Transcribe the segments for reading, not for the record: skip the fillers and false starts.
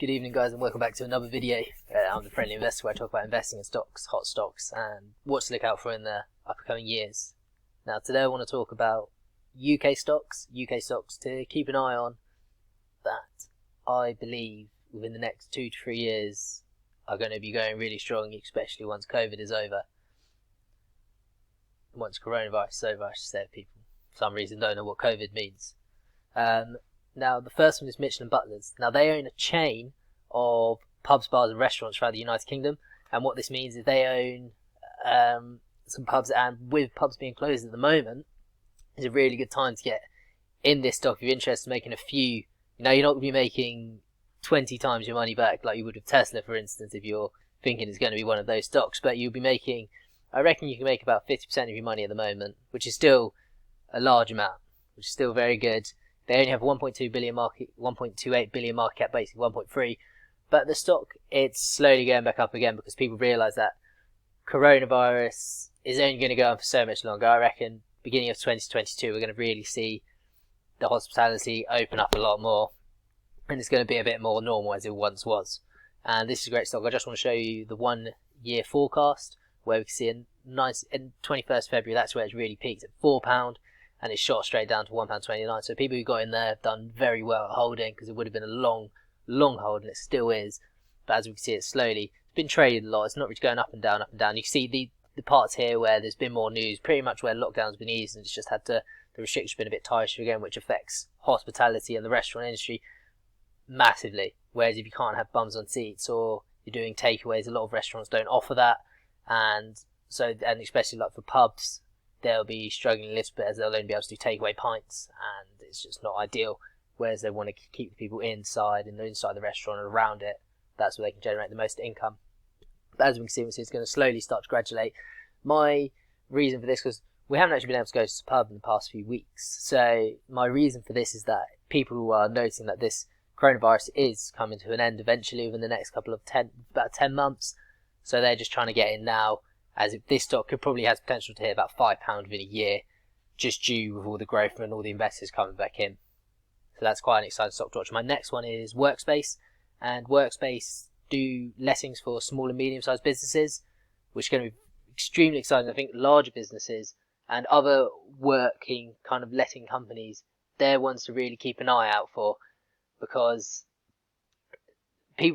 Good evening, guys, and welcome back to another video. I'm the Friendly Investor, where I talk about investing in stocks, hot stocks, and what to look out for in the upcoming years. Now, today I want to talk about UK stocks to keep an eye on that I believe within the next 2 to 3 years are going to be going really strong, especially once COVID is over. Once coronavirus is over, I should say, if people for some reason don't know what COVID means. Now, the first one is Mitchell & Butlers. Now, they own a chain of pubs, bars and restaurants throughout the United Kingdom. And what this means is they own some pubs, and with pubs being closed at the moment, it's a really good time to get in this stock if you're interested in making a few. You know, you're not going to be making 20 times your money back like you would with Tesla, for instance, if you're thinking it's going to be one of those stocks. But you'll be making, I reckon you can make about 50% of your money at the moment, which is still a large amount, which is still very good. They only have 1.2 billion market, 1.28 billion market cap, basically 1.3. But the stock, it's slowly going back up again because people realise that coronavirus is only going to go on for so much longer. I reckon beginning of 2022, we're going to really see the hospitality open up a lot more, and it's going to be a bit more normal as it once was. And this is a great stock. I just want to show you the 1 year forecast, where we can see in 21st February, that's where it's really peaked at £4. And it's shot straight down to £1.29. So people who got in there have done very well at holding, because it would have been a long hold, and it still is. But as we can see, it's slowly been traded a lot. It's not really going up and down, You can see the parts here where there's been more news, pretty much where lockdown's been eased, and it's just had to, the restrictions have been a bit tighter again, which affects hospitality and the restaurant industry massively. Whereas if you can't have bums on seats or you're doing takeaways, a lot of restaurants don't offer that, and especially like for pubs, they'll be struggling a little bit as they'll only be able to do takeaway pints, and it's just not ideal. Whereas they want to keep the people inside the restaurant and around it. That's where they can generate the most income. But as we can see, it's going to slowly start to graduate. My reason for this, because we haven't actually been able to go to the pub in the past few weeks, so my reason for this is that people are noticing that this coronavirus is coming to an end eventually within the next about 10 months. So they're just trying to get in now, as if this stock could probably has potential to hit about £5 within a year, just due with all the growth and all the investors coming back in. So that's quite an exciting stock to watch. My next one is Workspace, and Workspace do lettings for small and medium-sized businesses, which is going to be extremely exciting. I think larger businesses and other working kind of letting companies, they're ones to really keep an eye out for, because a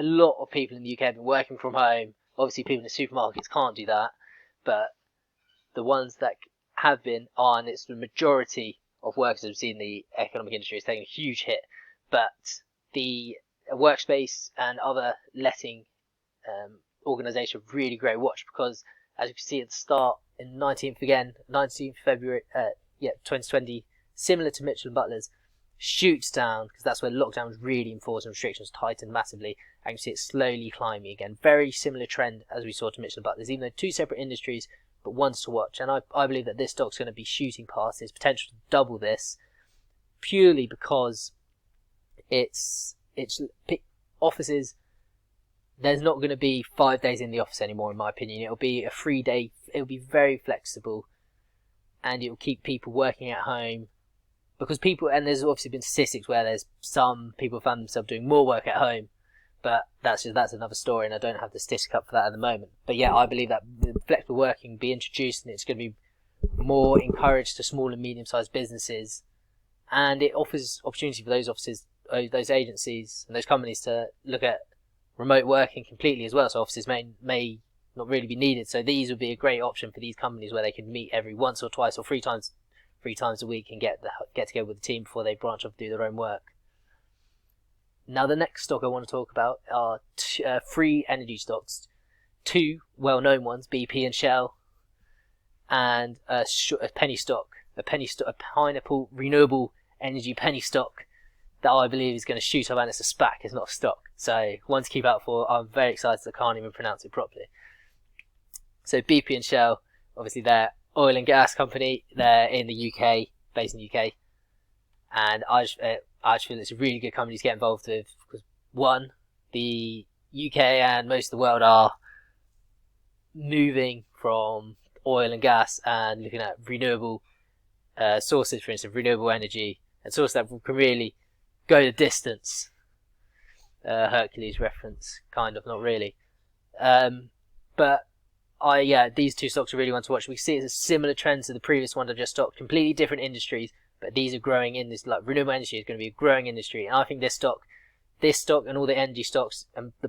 lot of people in the UK have been working from home. Obviously, people in the supermarkets can't do that, but the ones that have been are, and it's the majority of workers that we've seen in the economic industry is taking a huge hit. But the Workspace and other letting organisations are really great watch, because as you can see at the start, in 19th February, 2020, similar to Mitchell & Butlers, shoots down, because that's where lockdown was really enforced and restrictions tightened massively, and you can see it slowly climbing again. Very similar trend as we saw to Mitchell & Butlers, even though two separate industries, but ones to watch. And I believe that this stock's going to be shooting past its potential to double this, purely because it's offices. There's not going to be 5 days in the office anymore, in my opinion. It'll be a 3 day. It'll be very flexible, and it will keep people working at home. Because and there's obviously been statistics where there's some people found themselves doing more work at home, but that's another story, and I don't have the statistic up for that at the moment. But yeah, I believe that flexible working be introduced, and it's going to be more encouraged to small and medium-sized businesses, and it offers opportunity for those offices, those agencies, and those companies to look at remote working completely as well. So offices may not really be needed. So these would be a great option for these companies, where they can meet every once or twice or three times a week and get together with the team before they branch off and do their own work. Now, the next stock I want to talk about are 3 energy stocks, 2 well-known ones, BP and Shell, and a penny stock, a pineapple renewable energy penny stock that I believe is going to shoot up, and it's a SPAC, it's not a stock. So one to keep out for. I'm very excited, I can't even pronounce it properly. So BP and Shell, obviously they're oil and gas company. They're in the UK, based in the UK, and I just feel it's a really good company to get involved with, because one, the UK and most of the world are moving from oil and gas and looking at renewable sources, for instance, renewable energy, and sources that can really go the distance. Hercules reference, kind of, not really. But these two stocks are really one to watch. We see it's a similar trend to the previous one I just stocked. Completely different industries, but these are growing in this. Like renewable energy is going to be a growing industry, and I think this stock, and all the energy stocks, and the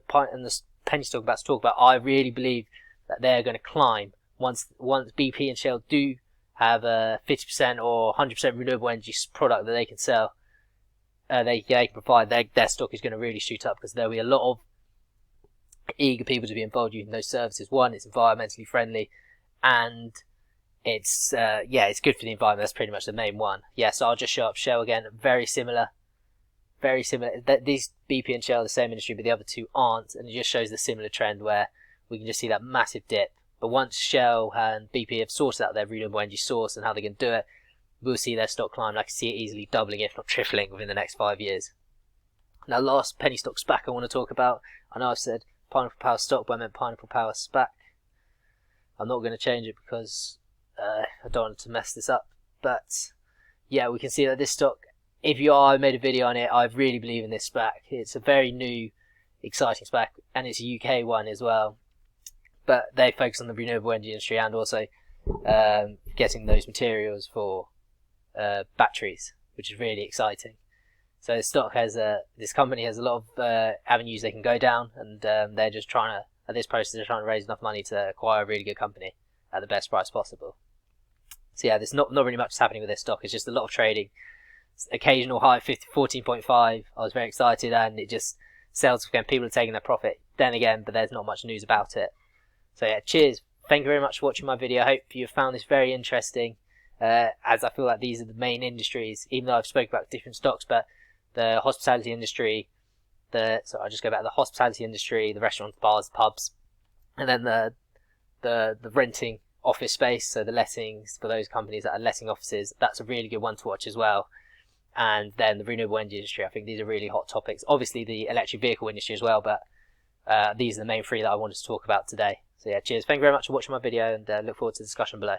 penny stock I'm about to talk about, I really believe that they're going to climb once BP and Shell do have a 50% or 100% renewable energy product that they can sell. They can provide. Their stock is going to really shoot up because there'll be a lot of eager people to be involved using those services. One, it's environmentally friendly, and it's good for the environment. That's pretty much the main one. So I'll just show up Shell again. Very similar. These BP and Shell are the same industry, but the other two aren't, and it just shows the similar trend where we can just see that massive dip. But once Shell and BP have sorted out their renewable energy source and how they can do it, we'll see their stock climb. I can see it easily doubling, if not tripling, within the next 5 years. Now, last penny stock SPAC I want to talk about. I know I've said Pineapple Power stock, but I meant Pineapple Power SPAC. I'm not going to change it because I don't want to mess this up. But yeah, we can see that this stock, I made a video on it, I really believe in this SPAC. It's a very new, exciting SPAC, and it's a UK one as well. But they focus on the renewable energy industry and also getting those materials for batteries, which is really exciting. So this company has a lot of avenues they can go down, and they're just trying to raise enough money to acquire a really good company at the best price possible. So yeah, there's not really much happening with this stock. It's just a lot of trading. Occasional high 14.5. I was very excited, and it just sells again. People are taking their profit. Then again, but there's not much news about it. So yeah, cheers. Thank you very much for watching my video. I hope you found this very interesting, as I feel like these are the main industries, even though I've spoken about different stocks, but the hospitality industry, the hospitality industry, the restaurants, bars, pubs, and then the renting office space, so the lettings for those companies that are letting offices, that's a really good one to watch as well. And then the renewable energy industry, I think these are really hot topics. Obviously the electric vehicle industry as well, but these are the main three that I wanted to talk about today. So yeah, cheers. Thank you very much for watching my video, and look forward to the discussion below.